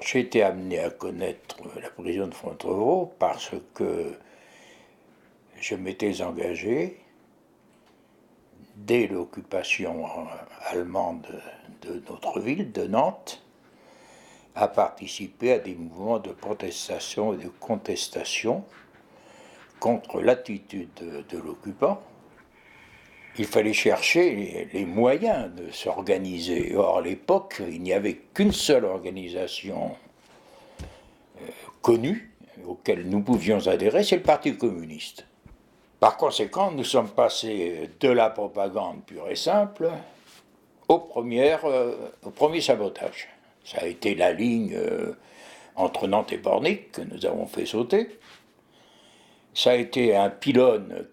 J'ai été amené à connaître la prison de Fontevraud parce que je m'étais engagé, dès l'occupation allemande de notre ville, de Nantes, à participer à des mouvements de protestation et de contestation contre l'attitude de l'occupant. Il fallait chercher les moyens de s'organiser. Or, à l'époque, il n'y avait qu'une seule organisation connue auquel nous pouvions adhérer, c'est le Parti communiste. Par conséquent, nous sommes passés de la propagande pure et simple au premier sabotage. Ça a été la ligne entre Nantes et Pornic que nous avons fait sauter. Ça a été un pylône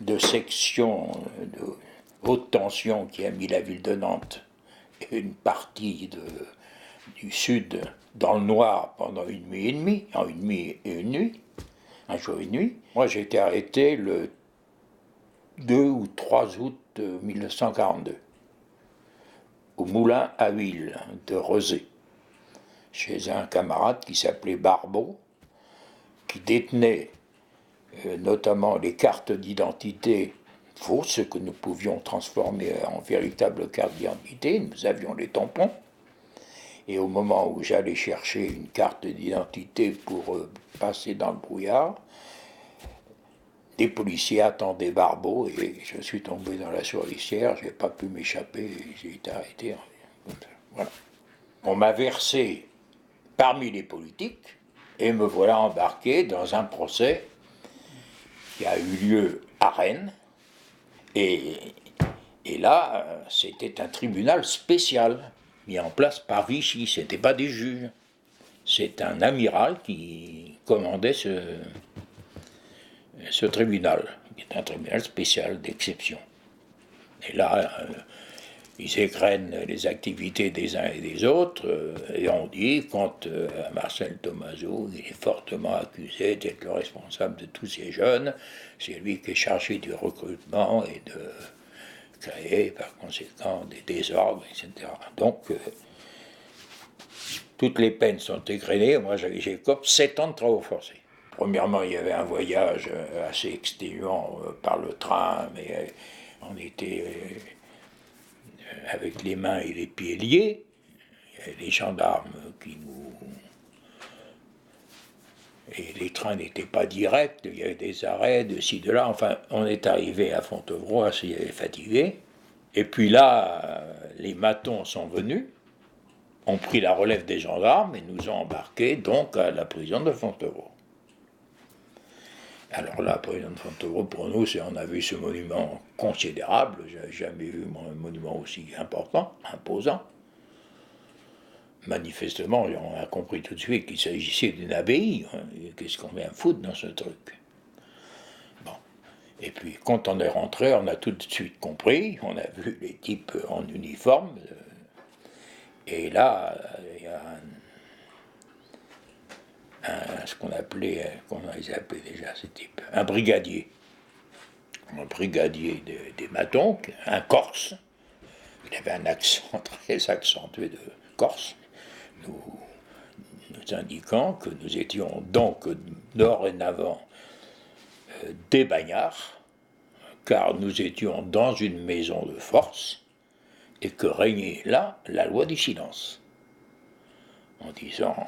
de section de haute tension qui a mis la ville de Nantes et une partie du sud dans le noir pendant une nuit et demie, un jour et une nuit. Moi, j'ai été arrêté le 2 ou 3 août 1942, au moulin à huile de Rezé, chez un camarade qui s'appelait Barbeau, qui détenait notamment les cartes d'identité fausses que nous pouvions transformer en véritables cartes d'identité. Nous avions les tampons. Et au moment où j'allais chercher une carte d'identité pour passer dans le brouillard, des policiers attendaient Barbeau et je suis tombé dans la souricière, je n'ai pas pu m'échapper, j'ai été arrêté. Voilà. On m'a versé parmi les politiques et me voilà embarqué dans un procès qui a eu lieu à Rennes. Et là, c'était un tribunal spécial mis en place par Vichy, ce n'était pas des juges. C'est un amiral qui commandait ce tribunal, qui est un tribunal spécial d'exception. Et là, ils égrènent les activités des uns et des autres, et on dit, quant à Marcel Tomaso, il est fortement accusé d'être le responsable de tous ces jeunes, c'est lui qui est chargé du recrutement et de créer par conséquent des désordres, etc. Donc, toutes les peines sont égrenées. Moi, j'écope 7 ans de travaux forcés. Premièrement, il y avait un voyage assez exténuant par le train, mais on était avec les mains et les pieds liés. Il y avait les gendarmes qui nous... Et les trains n'étaient pas directs, il y avait des arrêts de ci, de là. Enfin, on est arrivé à Fontevraud assez fatigué. Et puis là, les matons sont venus, ont pris la relève des gendarmes et nous ont embarqués donc à la prison de Fontevraud. Alors là, la prison de Fontevraud, pour nous, on a vu ce monument considérable. Je n'avais jamais vu un monument aussi important, imposant. Manifestement, on a compris tout de suite qu'il s'agissait d'une abbaye. Qu'est-ce qu'on vient foutre dans ce truc? Bon. Et puis, quand on est rentré, on a tout de suite compris. On a vu les types en uniforme. Et là, il y a ce qu'on appelait, comment ils appelaient déjà ces types, un brigadier des matons, un Corse. Il avait un accent très accentué de Corse, nous indiquant que nous étions donc dorénavant des bagnards, car nous étions dans une maison de force, et que régnait là la loi du silence. En disant,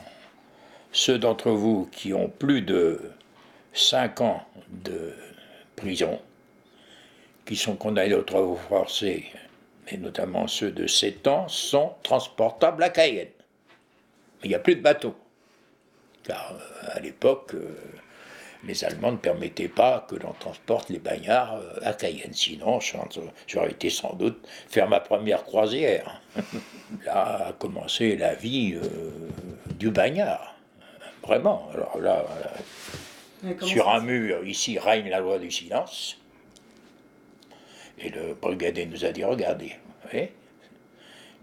ceux d'entre vous qui ont plus de 5 ans de prison, qui sont condamnés aux travaux forcés, et notamment ceux de 7 ans, sont transportables à Cayenne. Mais il n'y a plus de bateaux, car à l'époque, les Allemands ne permettaient pas que l'on transporte les bagnards à Cayenne. Sinon, j'aurais été sans doute faire ma première croisière. Là a commencé la vie du bagnard. Vraiment. Alors là, sur un mur, ici, règne la loi du silence. Et le brigadier nous a dit, regardez, vous voyez,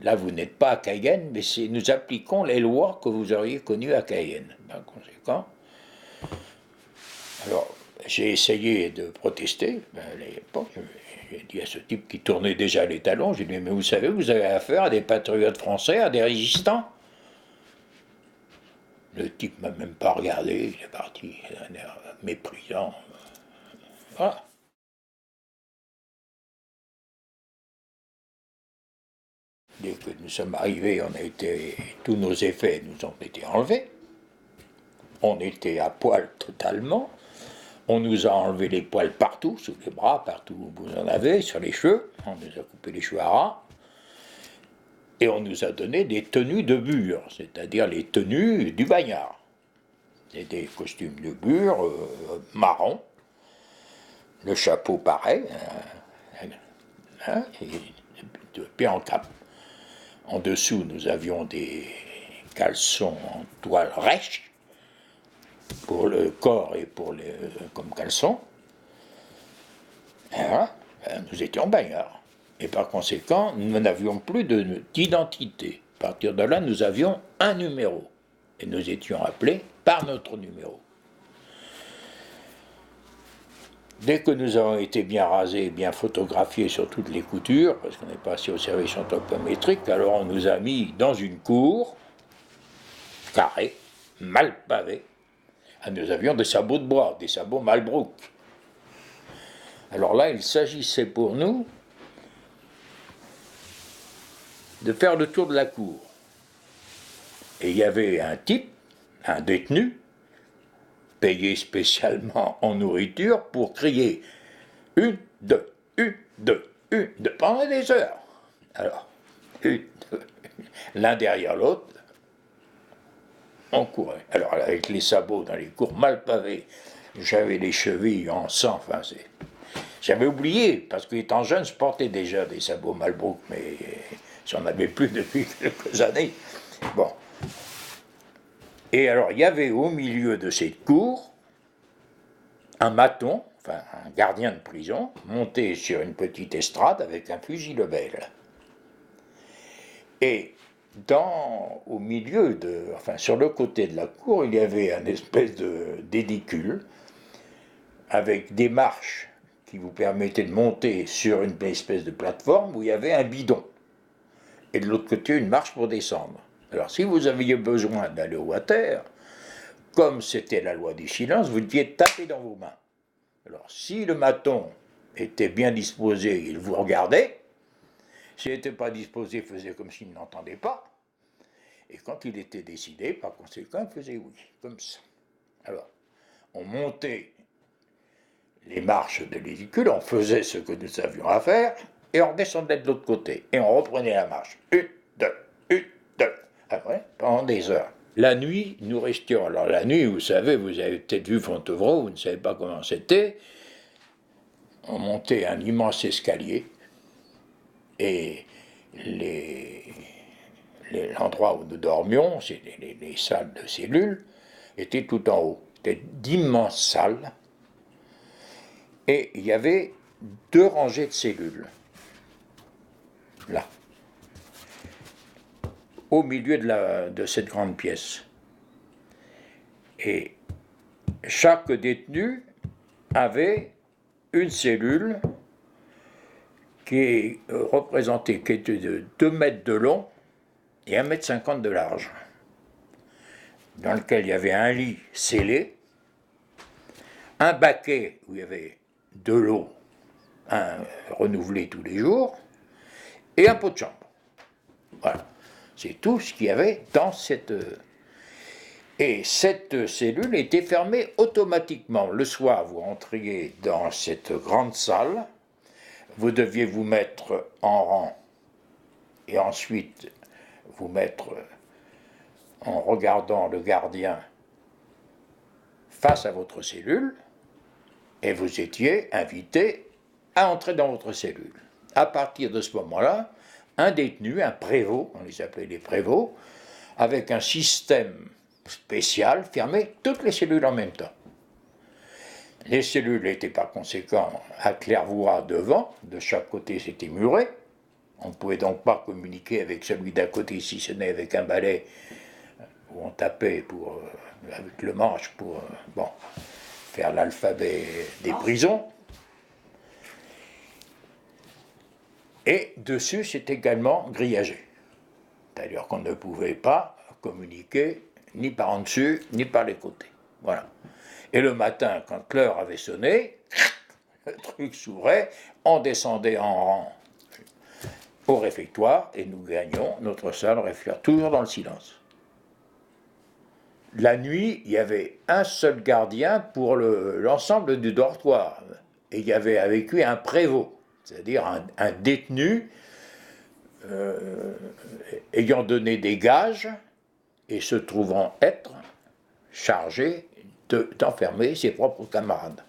là vous n'êtes pas à Cayenne, mais nous appliquons les lois que vous auriez connues à Cayenne. Par conséquent, alors j'ai essayé de protester, j'ai dit à ce type qui tournait déjà les talons, j'ai dit, mais vous savez, vous avez affaire à des patriotes français, à des résistants. Le type m'a même pas regardé, il est parti, un air méprisant. Voilà. Dès que nous sommes arrivés, tous nos effets nous ont été enlevés. On était à poil totalement. On nous a enlevé les poils partout, sous les bras, partout où vous en avez, sur les cheveux. On nous a coupé les cheveux à ras. Et on nous a donné des tenues de bure, c'est-à-dire les tenues du bagnard. C'est des costumes de bure marron, le chapeau pareil, et de pied en cap. En dessous, nous avions des caleçons en toile rêche pour le corps et comme caleçon. Et voilà, nous étions bagnards. Et par conséquent, nous n'avions plus d'identité. À partir de là, nous avions un numéro. Et nous étions appelés par notre numéro. Dès que nous avons été bien rasés, bien photographiés sur toutes les coutures, parce qu'on est passé au service anthropométrique, alors on nous a mis dans une cour, carrée, mal pavée. Et nous avions des sabots de bois, des sabots Malbrook. Alors là, il s'agissait pour nous de faire le tour de la cour. Et il y avait un type, un détenu, payé spécialement en nourriture pour crier une, deux, pendant des heures. Alors, l'un derrière l'autre, on courait. Alors, avec les sabots dans les cours mal pavés, j'avais les chevilles en sang, enfin, j'avais oublié, parce qu'étant jeune, je portais déjà des sabots Malbrook, mais j'en avais plus depuis quelques années. Bon. Et alors, il y avait au milieu de cette cour un maton, enfin un gardien de prison, monté sur une petite estrade avec un fusil Lebel. Et au milieu sur le côté de la cour, il y avait une espèce d'édicule avec des marches qui vous permettaient de monter sur une espèce de plateforme où il y avait un bidon. Et de l'autre côté, une marche pour descendre. Alors, si vous aviez besoin d'aller au water, comme c'était la loi du silence, vous deviez taper dans vos mains. Alors, si le maton était bien disposé, il vous regardait. S'il n'était pas disposé, il faisait comme s'il n'entendait pas. Et quand il était décidé, par conséquent, il faisait oui, comme ça. Alors, on montait les marches de l'édicule, on faisait ce que nous avions à faire, et on redescendait de l'autre côté. Et on reprenait la marche. Une, deux. Après, pendant des heures. La nuit, nous restions. Alors la nuit, vous savez, vous avez peut-être vu Fontevraud, vous ne savez pas comment c'était. On montait un immense escalier et l'endroit où nous dormions, c'est les salles de cellules, étaient tout en haut. C'était d'immenses salles et il y avait 2 rangées de cellules. Là. Au milieu de cette grande pièce. Et chaque détenu avait une cellule qui était de 2 mètres de long et 1,50 m de large, dans lequel il y avait un lit scellé, un baquet où il y avait de l'eau renouvelée tous les jours, et un pot de chambre. Voilà. C'est tout ce qu'il y avait dans cette... Et cette cellule était fermée automatiquement. Le soir, vous rentriez dans cette grande salle, vous deviez vous mettre en rang et ensuite vous mettre en regardant le gardien face à votre cellule, et vous étiez invité à entrer dans votre cellule. À partir de ce moment-là, un détenu, un prévôt, on les appelait les prévôts, avec un système spécial, fermait toutes les cellules en même temps. Les cellules étaient par conséquent à claire-voie devant, de chaque côté c'était muré. On ne pouvait donc pas communiquer avec celui d'à côté si ce n'est avec un balai où on tapait avec le manche pour faire l'alphabet des prisons. Et dessus, c'est également grillagé. C'est-à-dire qu'on ne pouvait pas communiquer ni par en dessus, ni par les côtés. Voilà. Et le matin, quand l'heure avait sonné, le truc s'ouvrait, on descendait en rang au réfectoire et nous gagnions notre salle réfectoire, toujours dans le silence. La nuit, il y avait un seul gardien pour l'ensemble du dortoir. Et il y avait avec lui un prévôt, c'est-à-dire un détenu ayant donné des gages et se trouvant être chargé d'enfermer ses propres camarades.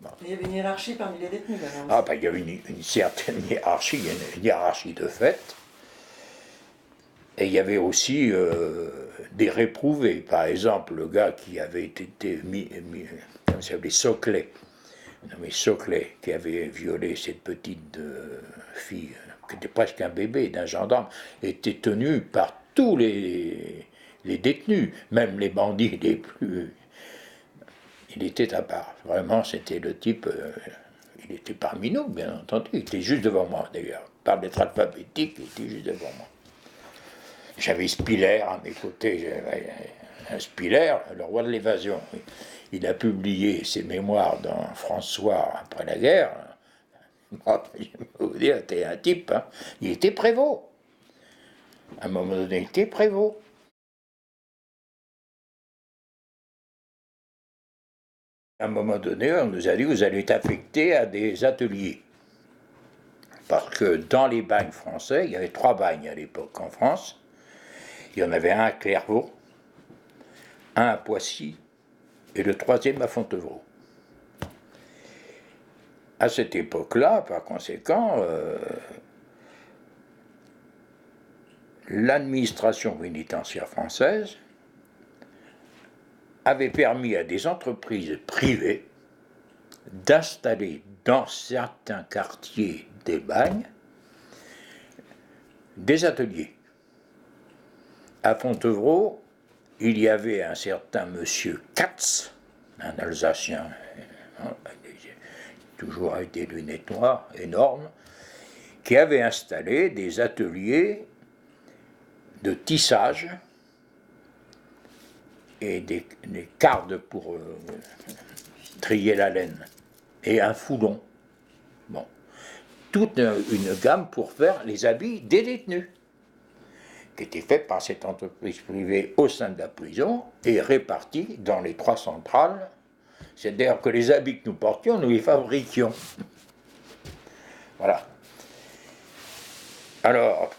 Bon. Il y avait une hiérarchie parmi les détenus, alors. Ah, ben, il y avait une certaine hiérarchie, une hiérarchie de fait. Et il y avait aussi des réprouvés. Par exemple, le gars qui avait été comment ça s'appelait, Soclet, nommé Soclet, qui avait violé cette petite fille, qui était presque un bébé, d'un gendarme, était tenu par tous les détenus, même les bandits les plus. Il était à part. Vraiment, c'était le type. Il était parmi nous, bien entendu. Il était juste devant moi, d'ailleurs. Par lettre alphabétique, il était juste devant moi. J'avais Spiller à mes côtés. J'avais un Spiller, le roi de l'évasion. Il a publié ses mémoires dans François après la guerre. Moi, je vais vous dire, c'était un type. Hein. Il était prévôt. À un moment donné, il était prévôt. À un moment donné, on nous a dit, vous allez être affecté à des ateliers. Parce que dans les bagnes français, il y avait 3 bagnes à l'époque en France. Il y en avait un à Clairvaux, un à Poissy et le 3e à Fontevraud. À cette époque-là, par conséquent, l'administration pénitentiaire française avait permis à des entreprises privées d'installer dans certains quartiers des bagnes des ateliers. À Fontevraud, il y avait un certain monsieur Katz, un Alsacien, toujours avec des lunettes noires énormes, qui avait installé des ateliers de tissage et des cardes pour trier la laine et un foulon. Bon. Toute une gamme pour faire les habits des détenus, qui était faite par cette entreprise privée au sein de la prison et répartie dans les 3 centrales. C'est-à-dire que les habits que nous portions, nous les fabriquions. Voilà. Alors,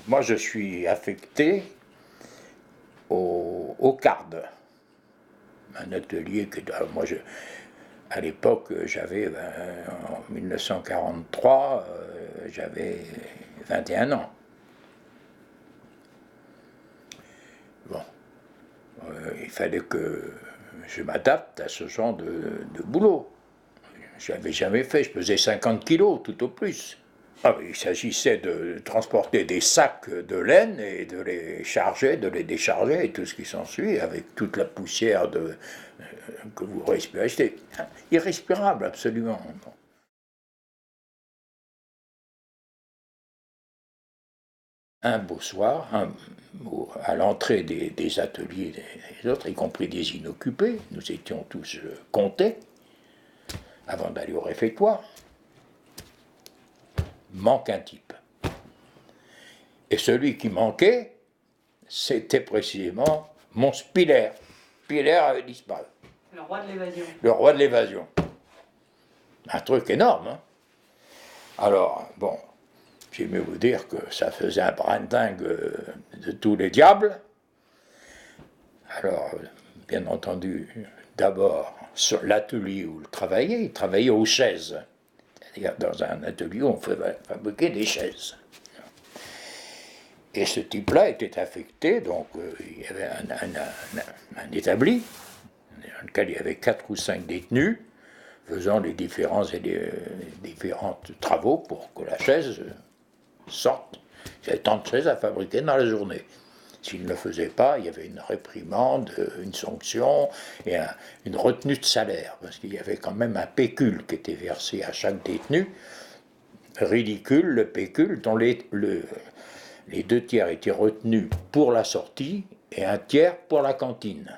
moi je suis affecté au CARD, un atelier que moi à l'époque j'avais, en 1943, j'avais 21 ans. Bon, il fallait que je m'adapte à ce genre de boulot. Je n'avais jamais fait, je pesais 50 kilos tout au plus. Ah, il s'agissait de transporter des sacs de laine et de les charger, de les décharger et tout ce qui s'ensuit avec toute la poussière que vous respirez. C'était irrespirable, absolument. Un beau soir, à l'entrée des ateliers des autres, y compris des inoccupés, nous étions tous comptés avant d'aller au réfectoire, manque un type. Et celui qui manquait, c'était précisément mon Spiller. Spiller avait disparu. Le roi de l'évasion. Le roi de l'évasion. Un truc énorme. Hein. Alors, bon, j'aimais vous dire que ça faisait un brindingue de tous les diables. Alors, bien entendu, d'abord, sur l'atelier où il travaillait aux chaises. C'est-à-dire dans un atelier où on fabriquait des chaises. Et ce type-là était affecté, donc il y avait un établi, dans lequel il y avait 4 ou 5 détenus, faisant les différents travaux pour que la chaise sorte. Il y avait tant de chaises à fabriquer dans la journée. S'il ne le faisait pas, il y avait une réprimande, une sanction et une retenue de salaire, parce qu'il y avait quand même un pécule qui était versé à chaque détenu. Ridicule, le pécule, dont les 2 tiers étaient retenus pour la sortie et un tiers pour la cantine.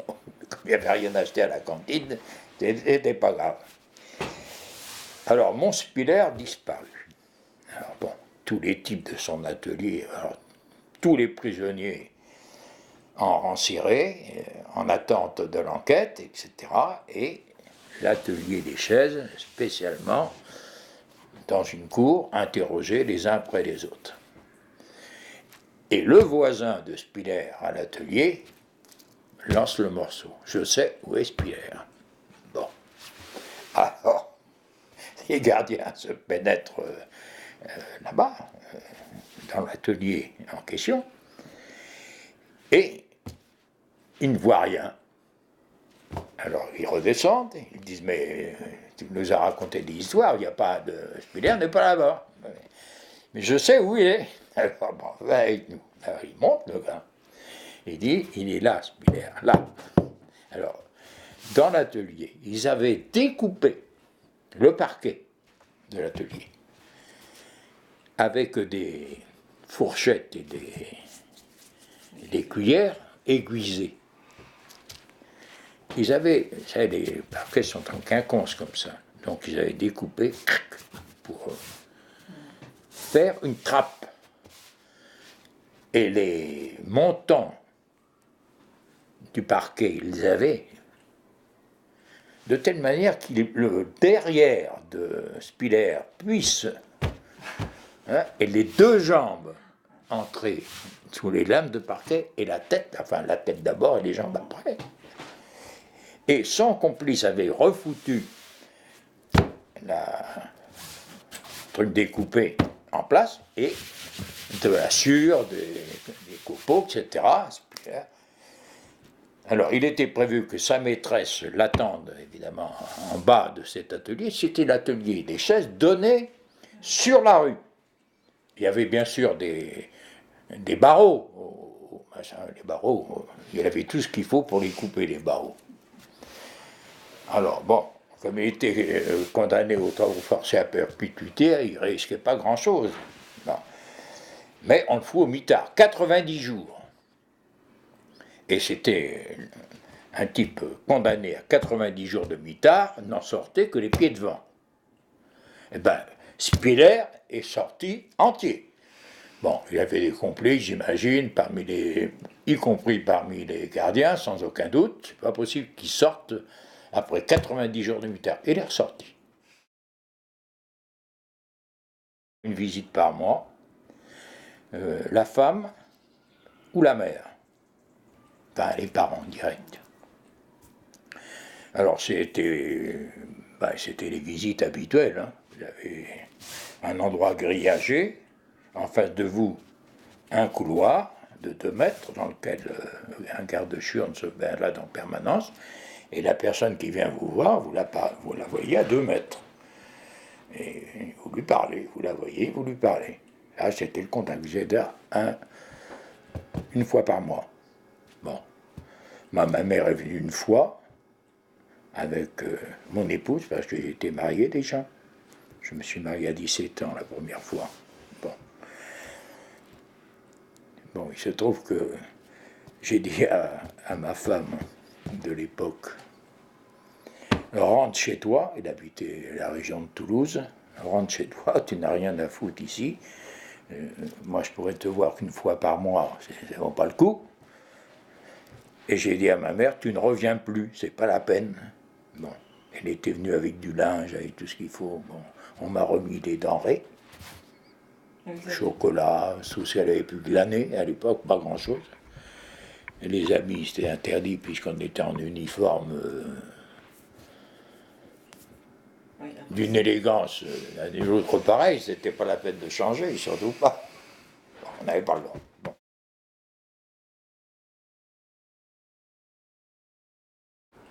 Comme il n'y avait rien acheté à la cantine, c'était pas grave. Alors, mon Spiller disparu. Alors bon, tous les types de son atelier, alors, tous les prisonniers en rang ciré, en attente de l'enquête, etc. Et l'atelier des chaises, spécialement dans une cour, interrogés les uns après les autres. Et le voisin de Spiller à l'atelier lance le morceau. Je sais où est Spiller. Bon. Alors, les gardiens se pénètrent là-bas, dans l'atelier en question, et ils ne voient rien. Alors ils redescendent, ils disent mais tu nous as raconté des histoires, il n'y a pas de Spiller n'est pas là-bas. Mais je sais où il est. Alors bon, va avec nous. Alors il monte le gars. Il dit il est là Spiller, là. Alors dans l'atelier, ils avaient découpé le parquet de l'atelier avec des fourchettes et des cuillères aiguisées. Ils avaient, vous savez, les parquets sont en quinconce comme ça, donc ils avaient découpé pour faire une trappe. Et les montants du parquet, ils les avaient de telle manière que le derrière de Spiller puisse, et les deux jambes entrer sous les lames de parquet, et la tête, enfin la tête d'abord et les jambes après. Et son complice avait refoutu le truc découpé en place, et de la sciure, des copeaux, etc. Alors, il était prévu que sa maîtresse l'attende, évidemment, en bas de cet atelier. C'était l'atelier des chaises donné sur la rue. Il y avait bien sûr des barreaux. Les barreaux, il y avait tout ce qu'il faut pour les couper, les barreaux. Alors, bon, comme il était condamné aux travaux forcés à perpétuité, il ne risquait pas grand-chose. Non. Mais on le fout au mitard, 90 jours. Et c'était un type condamné à 90 jours de mitard, n'en sortait que les pieds devant. Eh bien, Spiller est sorti entier. Bon, il avait des complices, j'imagine, y compris parmi les gardiens, sans aucun doute. C'est pas possible qu'il sorte après 90 jours de mitard. Il est ressorti. Une visite par mois, la femme ou la mère. Enfin, les parents directs. Alors, c'était les visites habituelles. Hein. Vous avez un endroit grillagé, en face de vous, un couloir de 2 mètres dans lequel un garde-chiourne se balade en permanence, et la personne qui vient vous voir, vous la voyez à 2 mètres. Et vous lui parlez, vous la voyez, vous lui parlez. Là, c'était le contact. J'étais une fois par mois. Bon. Ma mère est venue une fois avec mon épouse, parce que j'étais marié déjà. Je me suis marié à 17 ans la première fois. Bon, il se trouve que j'ai dit à ma femme de l'époque, rentre chez toi, il habitait la région de Toulouse, rentre chez toi, tu n'as rien à foutre ici. Moi, je pourrais te voir qu'une fois par mois, ça ne vaut pas le coup. Et j'ai dit à ma mère, tu ne reviens plus, c'est pas la peine. Bon, elle était venue avec du linge, avec tout ce qu'il faut. Bon, on m'a remis des denrées, chocolat, souci, elle avait pu glaner à l'époque, pas grand-chose. Et les amis, c'était interdit puisqu'on était en uniforme d'une élégance à des autres pareils, c'était pas la peine de changer, surtout pas. Bon, on n'avait pas le droit. Bon.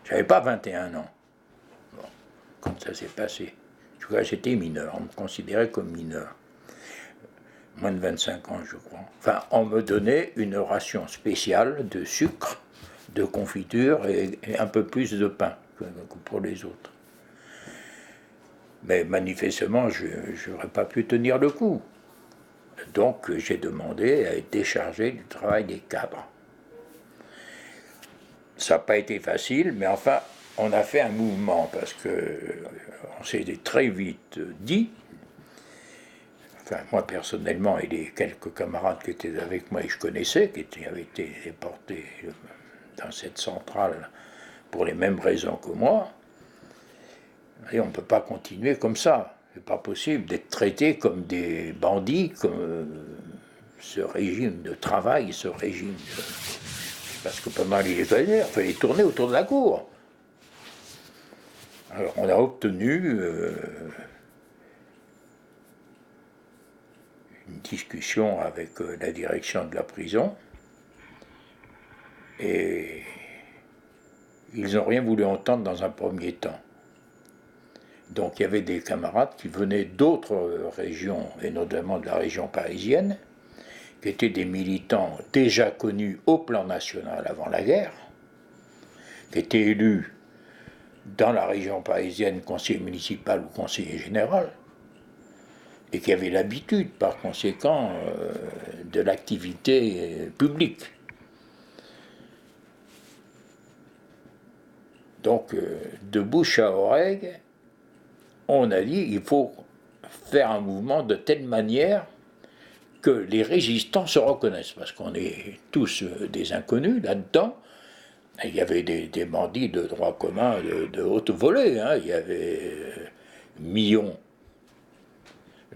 J'avais pas 21 ans. Bon, comme ça s'est passé. En tout cas, j'étais mineur, on me considérait comme mineur. Moins de 25 ans, je crois. Enfin, on me donnait une ration spéciale de sucre, de confiture et un peu plus de pain que pour les autres. Mais manifestement, je n'aurais pas pu tenir le coup. Donc, j'ai demandé à être déchargé du travail des cadres. Ça n'a pas été facile, mais enfin, on a fait un mouvement parce que on s'est très vite dit, enfin moi personnellement et les quelques camarades qui étaient avec moi et que je connaissais, qui avaient été déportés dans cette centrale pour les mêmes raisons que moi, et on ne peut pas continuer comme ça. C'est pas possible d'être traités comme des bandits, comme ce régime de travail, ce régime de... Parce que pendant les années, il fallait tourner autour de la cour. Alors on a obtenu une discussion avec la direction de la prison et ils n'ont rien voulu entendre dans un premier temps. Donc il y avait des camarades qui venaient d'autres régions, et notamment de la région parisienne, qui étaient des militants déjà connus au plan national avant la guerre, qui étaient élus dans la région parisienne conseiller municipal ou conseiller général, et qui avaient l'habitude, par conséquent, de l'activité publique. Donc, de bouche à oreille, on a dit il faut faire un mouvement de telle manière que les résistants se reconnaissent, parce qu'on est tous des inconnus là-dedans. Il y avait des bandits de droit commun de haute volée, hein. Il y avait Millon,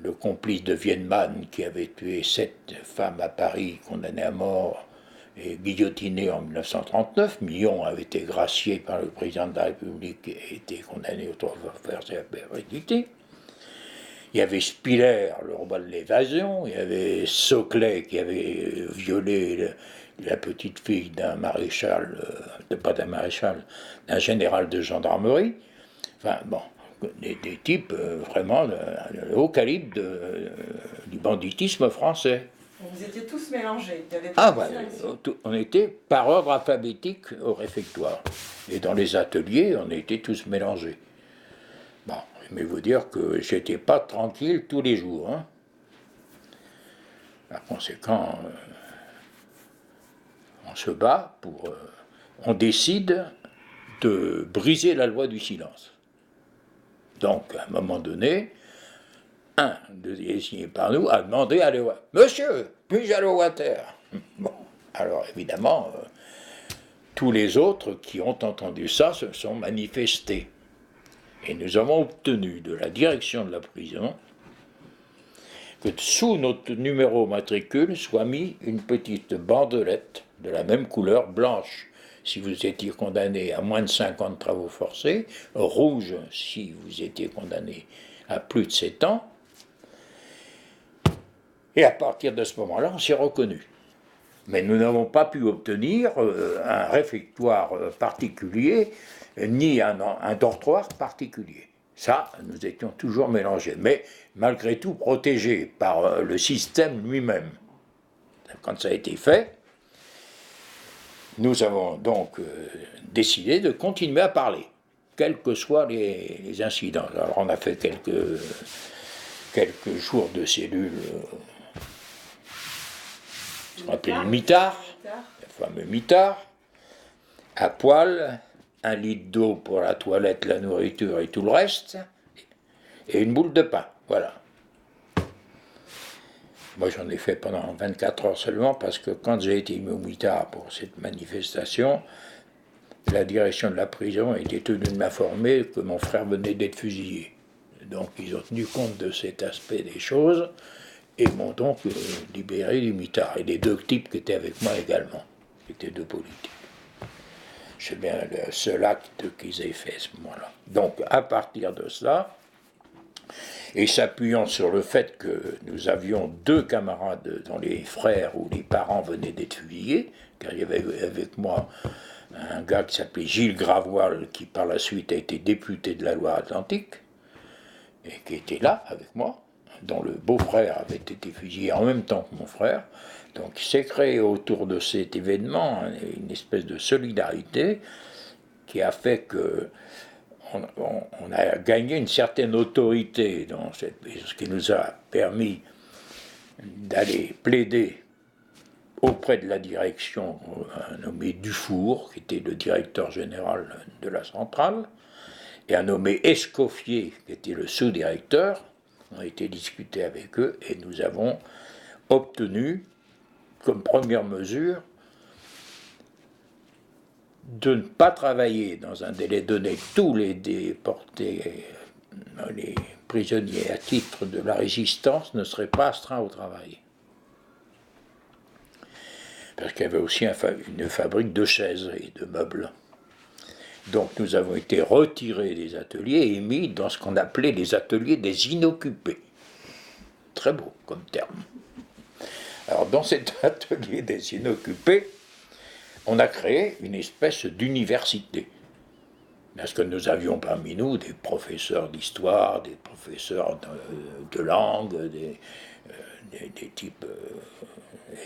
le complice de Viennman, qui avait tué 7 femmes à Paris, condamnées à mort et guillotinées en 1939. Millon avait été gracié par le président de la République et été condamné aux 3 affaires et à perpétuité. Il y avait Spiller, le roi de l'évasion. Il y avait Soclet, qui avait violé la petite fille d'un maréchal, pas d'un maréchal, d'un général de gendarmerie. Enfin, bon, des types vraiment de haut calibre du banditisme français. Vous étiez tous mélangés. Il y avait On était par ordre alphabétique au réfectoire. Et dans les ateliers, on était tous mélangés. Bon, mais vous dire que j'étais pas tranquille tous les jours. Hein. Par conséquent, on se bat pour... on décide de briser la loi du silence. Donc, à un moment donné, un désigné par nous a demandé à aller voir. Monsieur, puis-je aller au water? Bon, alors évidemment, tous les autres qui ont entendu ça se sont manifestés. Et nous avons obtenu de la direction de la prison que sous notre numéro matricule soit mis une petite bandelette de la même couleur, blanche si vous étiez condamné à moins de 5 ans de travaux forcés, rouge si vous étiez condamné à plus de 7 ans. Et à partir de ce moment-là, on s'est reconnu. Mais nous n'avons pas pu obtenir un réfectoire particulier, ni un dortoir particulier. Ça, nous étions toujours mélangés, mais malgré tout protégés par le système lui-même. Quand ça a été fait, nous avons donc décidé de continuer à parler, quels que soient les incidents. Alors on a fait quelques jours de cellules, ce qu'on appelle le mitard, le fameux mitard, à poil, 1 litre d'eau pour la toilette, la nourriture et tout le reste, et une boule de pain, voilà. Moi j'en ai fait pendant 24 heures seulement, parce que quand j'ai été mis au mitard pour cette manifestation, la direction de la prison était tenue de m'informer que mon frère venait d'être fusillé. Donc ils ont tenu compte de cet aspect des choses, et m'ont donc libéré du mitard. Et les 2 types qui étaient avec moi également, qui étaient 2 politiques. C'est bien le seul acte qu'ils aient fait à ce moment-là. Donc, à partir de cela, et s'appuyant sur le fait que nous avions 2 camarades dont les frères ou les parents venaient d'être fusillés, car il y avait avec moi un gars qui s'appelait Gilles Gravoil, qui par la suite a été député de la Loire-Atlantique, et qui était là avec moi, dont le beau-frère avait été fusillé en même temps que mon frère. Donc il s'est créé autour de cet événement une espèce de solidarité qui a fait que on a gagné une certaine autorité, ce qui nous a permis d'aller plaider auprès de la direction un nommé Dufour, qui était le directeur général de la centrale, et un nommé Escoffier, qui était le sous-directeur. On a été discuter avec eux et nous avons obtenu, comme première mesure, de ne pas travailler dans un délai donné tous les déportés, les prisonniers à titre de la résistance ne seraient pas astreints au travail. Parce qu'il y avait aussi une fabrique de chaises et de meubles. Donc nous avons été retirés des ateliers et mis dans ce qu'on appelait les ateliers des inoccupés. Très beau comme terme. Alors dans cet atelier des inoccupés, on a créé une espèce d'université. Parce que nous avions parmi nous des professeurs d'histoire, des professeurs de langue, des types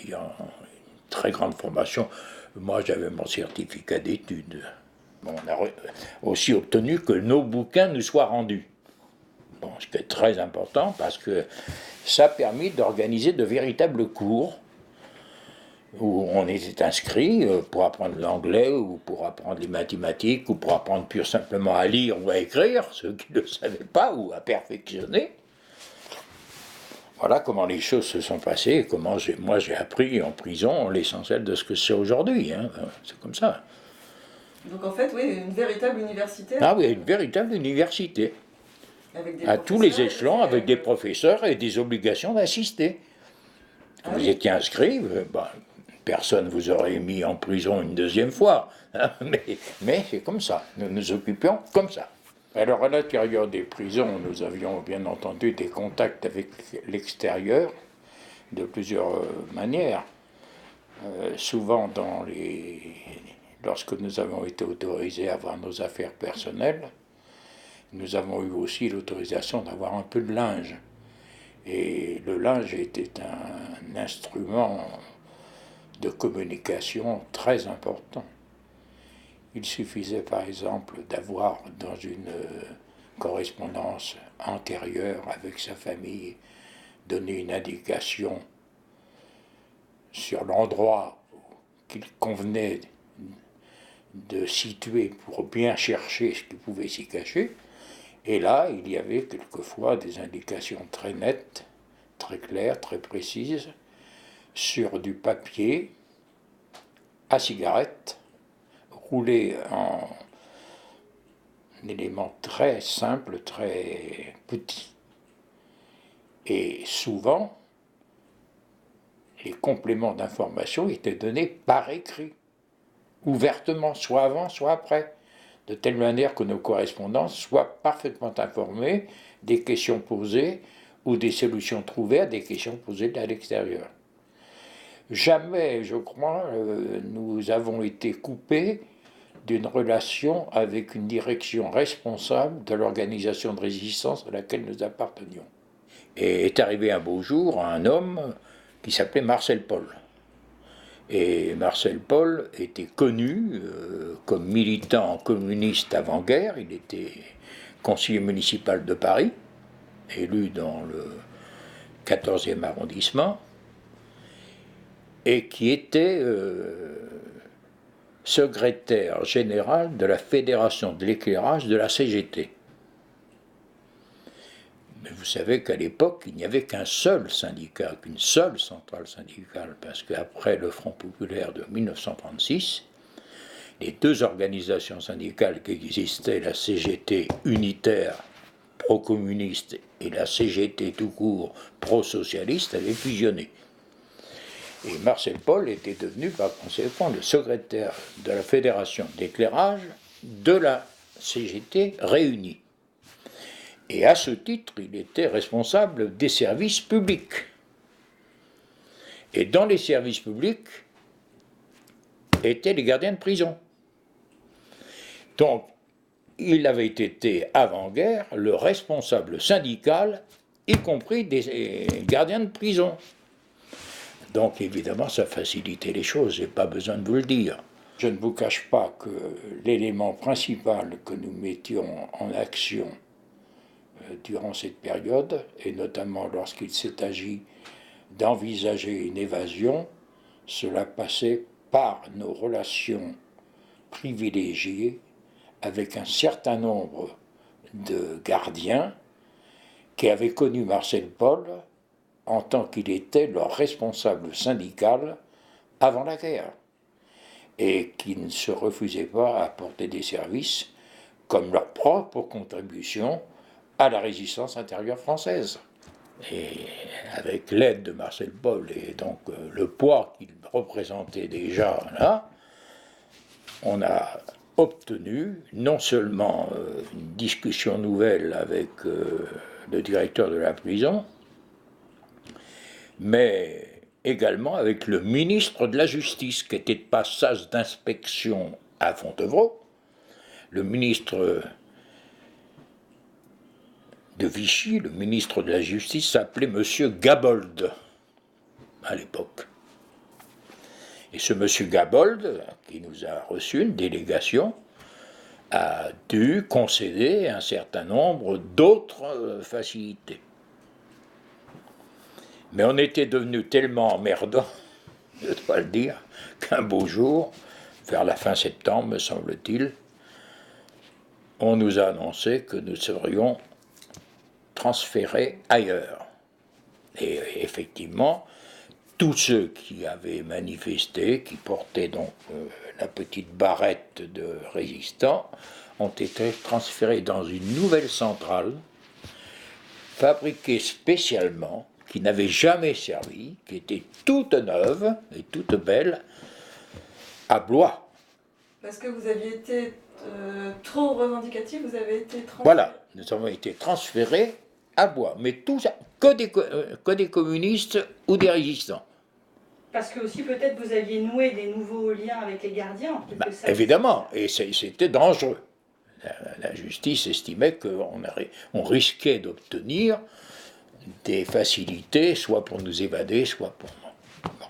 ayant une très grande formation. Moi, j'avais mon certificat d'études. Bon, on a aussi obtenu que nos bouquins nous soient rendus. Bon, ce qui est très important parce que ça a permis d'organiser de véritables cours où on était inscrit pour apprendre l'anglais ou pour apprendre les mathématiques ou pour apprendre pur simplement à lire ou à écrire, ceux qui ne le savaient pas, ou à perfectionner. Voilà comment les choses se sont passées et comment moi j'ai appris en prison l'essentiel de ce que c'est aujourd'hui. Hein. C'est comme ça. Donc en fait, oui, une véritable université. Ah oui, une véritable université. Avec des à tous les échelons, etc. avec des professeurs et des obligations d'assister. Ah Vous oui. étiez inscrit, personne ne vous aurait mis en prison une deuxième fois, hein, mais c'est comme ça, nous nous occupions comme ça. Alors à l'intérieur des prisons, nous avions bien entendu des contacts avec l'extérieur de plusieurs manières. Souvent, lorsque nous avons été autorisés à avoir nos affaires personnelles, nous avons eu aussi l'autorisation d'avoir un peu de linge. Et le linge était un instrument de communication très important. Il suffisait par exemple d'avoir dans une correspondance antérieure avec sa famille donné une indication sur l'endroit qu'il convenait de situer pour bien chercher ce qui pouvait s'y cacher. Et là, il y avait quelquefois des indications très nettes, très claires, très précises, sur du papier à cigarette, roulé en éléments très simples, très petits. Et souvent, les compléments d'information étaient donnés par écrit, ouvertement, soit avant, soit après, de telle manière que nos correspondants soient parfaitement informés des questions posées ou des solutions trouvées à des questions posées à l'extérieur. Jamais, je crois, nous avons été coupés d'une relation avec une direction responsable de l'organisation de résistance à laquelle nous appartenions. Et est arrivé un beau jour un homme qui s'appelait Marcel Paul. Et Marcel Paul était connu comme militant communiste avant-guerre. Il était conseiller municipal de Paris, élu dans le 14e arrondissement, et qui était secrétaire général de la Fédération de l'éclairage de la CGT. Mais vous savez qu'à l'époque, il n'y avait qu'un seul syndicat, qu'une seule centrale syndicale, parce qu'après le Front populaire de 1936, les deux organisations syndicales qui existaient, la CGT unitaire pro-communiste et la CGT tout court pro-socialiste, avaient fusionné. Et Marcel Paul était devenu par conséquent le secrétaire de la Fédération d'éclairage de la CGT réunie. Et à ce titre, il était responsable des services publics. Et dans les services publics étaient les gardiens de prison. Donc, il avait été avant-guerre le responsable syndical, y compris des gardiens de prison. Donc évidemment, ça facilitait les choses, j'ai pas besoin de vous le dire. Je ne vous cache pas que l'élément principal que nous mettions en action durant cette période, et notamment lorsqu'il s'est agi d'envisager une évasion, cela passait par nos relations privilégiées avec un certain nombre de gardiens qui avaient connu Marcel Paul en tant qu'il était leur responsable syndical avant la guerre, et qui ne se refusaient pas à apporter des services comme leur propre contribution à la résistance intérieure française. Et avec l'aide de Marcel Paul et donc le poids qu'il représentait déjà là, on a obtenu non seulement une discussion nouvelle avec le directeur de la prison, mais également avec le ministre de la Justice, qui était de passage d'inspection à Fontevraud. Le ministre de Vichy, le ministre de la Justice, s'appelait M. Gabold, à l'époque. Et ce M. Gabold, qui nous a reçu une délégation, a dû concéder un certain nombre d'autres facilités. Mais on était devenu tellement emmerdant, je dois le dire, qu'un beau jour, vers la fin septembre, me semble-t-il, on nous a annoncé que nous serions transférés ailleurs. Et effectivement, tous ceux qui avaient manifesté, qui portaient donc la petite barrette de résistants, ont été transférés dans une nouvelle centrale, fabriquée spécialement, qui n'avait jamais servi, qui était toute neuve et toute belle, à Blois. Parce que vous aviez été trop revendicatif, vous avez été transféré. Voilà, nous avons été transférés à Blois, mais tout ça, que des communistes ou des résistants. Parce que aussi peut-être vous aviez noué des nouveaux liens avec les gardiens. Évidemment, et c'était dangereux. La justice estimait qu'on risquait d'obtenir des facilités, soit pour nous évader, soit pour... Bon.